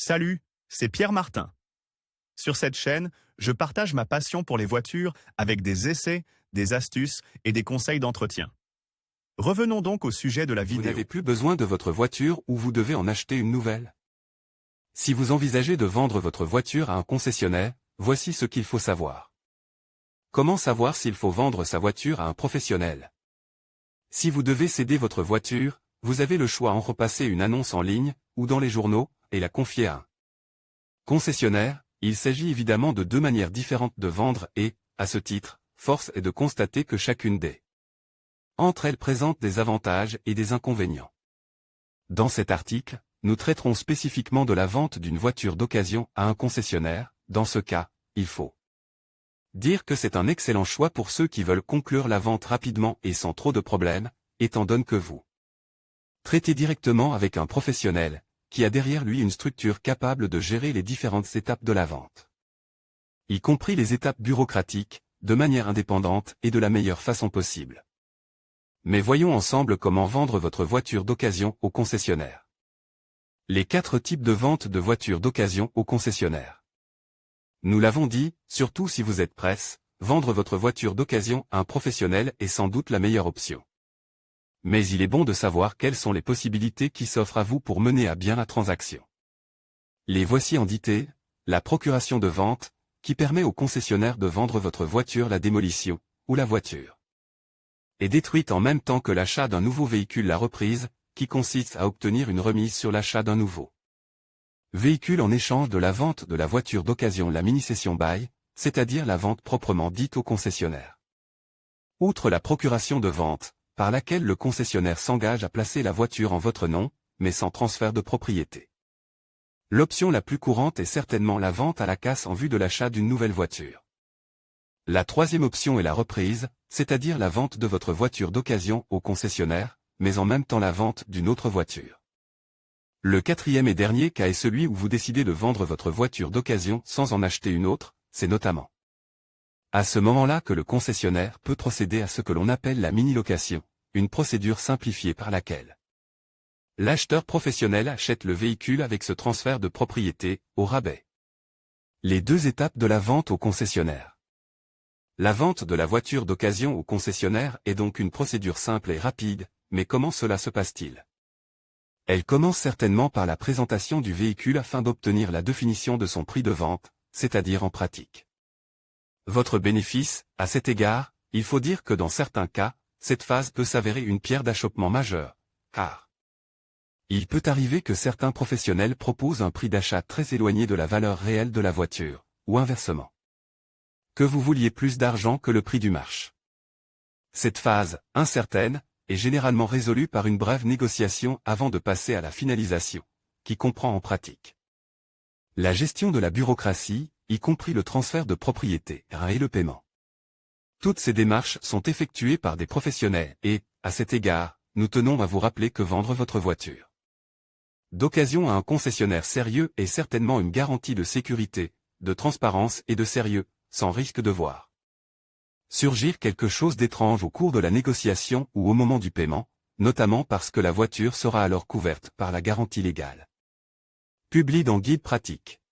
Salut, c'est Pierre Martin. Sur cette chaîne, je partage ma passion pour les voitures avec des essais, des astuces et des conseils d'entretien. Revenons donc au sujet de la Vous vidéo. n'avez plus besoin de votre voiture ou vous devez en acheter une nouvelle. Si vous envisagez de vendre votre voiture à un concessionnaire, voici ce qu'il faut savoir. Comment savoir s'il faut vendre sa voiture à un professionnel? Si vous devez céder votre voiture, vous avez le choix entre repasser une annonce en ligne, ou dans les journaux, et la confier à un concessionnaire. Il s'agit évidemment de deux manières différentes de vendre et, à ce titre, force est de constater que chacune des entre elles présente des avantages et des inconvénients. Dans cet article, nous traiterons spécifiquement de la vente d'une voiture d'occasion à un concessionnaire. Dans ce cas, il faut dire que c'est un excellent choix pour ceux qui veulent conclure la vente rapidement et sans trop de problèmes, étant donné que vous traitez directement avec un professionnel, qui a derrière lui une structure capable de gérer les différentes étapes de la vente, y compris les étapes bureaucratiques, de manière indépendante et de la meilleure façon possible. Mais voyons ensemble comment vendre votre voiture d'occasion au concessionnaire. Les 4 types de vente de voitures d'occasion au concessionnaire. Nous l'avons dit, surtout si vous êtes presse, vendre votre voiture d'occasion à un professionnel est sans doute la meilleure option. Mais il est bon de savoir quelles sont les possibilités qui s'offrent à vous pour mener à bien la transaction. Les voici en détail. La procuration de vente, qui permet au concessionnaire de vendre votre voiture. La démolition, ou la voiture est détruite en même temps que l'achat d'un nouveau véhicule. La reprise, qui consiste à obtenir une remise sur l'achat d'un nouveau véhicule en échange de la vente de la voiture d'occasion. La mini-cession bail, c'est-à-dire la vente proprement dite au concessionnaire. Outre la procuration de vente, par laquelle le concessionnaire s'engage à placer la voiture en votre nom, mais sans transfert de propriété. L'option la plus courante est certainement la vente à la casse en vue de l'achat d'une nouvelle voiture. La troisième option est la reprise, c'est-à-dire la vente de votre voiture d'occasion au concessionnaire, mais en même temps la vente d'une autre voiture. Le quatrième et dernier cas est celui où vous décidez de vendre votre voiture d'occasion sans en acheter une autre. C'est notamment à ce moment-là que le concessionnaire peut procéder à ce que l'on appelle la mini-location, une procédure simplifiée par laquelle l'acheteur professionnel achète le véhicule avec ce transfert de propriété, au rabais. Les 2 étapes de la vente au concessionnaire. La vente de la voiture d'occasion au concessionnaire est donc une procédure simple et rapide, mais comment cela se passe-t-il? Elle commence certainement par la présentation du véhicule afin d'obtenir la définition de son prix de vente, c'est-à-dire en pratique votre bénéfice. À cet égard, il faut dire que dans certains cas, cette phase peut s'avérer une pierre d'achoppement majeure, car il peut arriver que certains professionnels proposent un prix d'achat très éloigné de la valeur réelle de la voiture, ou inversement, que vous vouliez plus d'argent que le prix du marché. Cette phase, incertaine, est généralement résolue par une brève négociation avant de passer à la finalisation, qui comprend en pratique la gestion de la bureaucratie, y compris le transfert de propriété et le paiement. Toutes ces démarches sont effectuées par des professionnels et, à cet égard, nous tenons à vous rappeler que vendre votre voiture d'occasion à un concessionnaire sérieux est certainement une garantie de sécurité, de transparence et de sérieux, sans risque de voir surgir quelque chose d'étrange au cours de la négociation ou au moment du paiement, notamment parce que la voiture sera alors couverte par la garantie légale. Publié dans Guide pratique.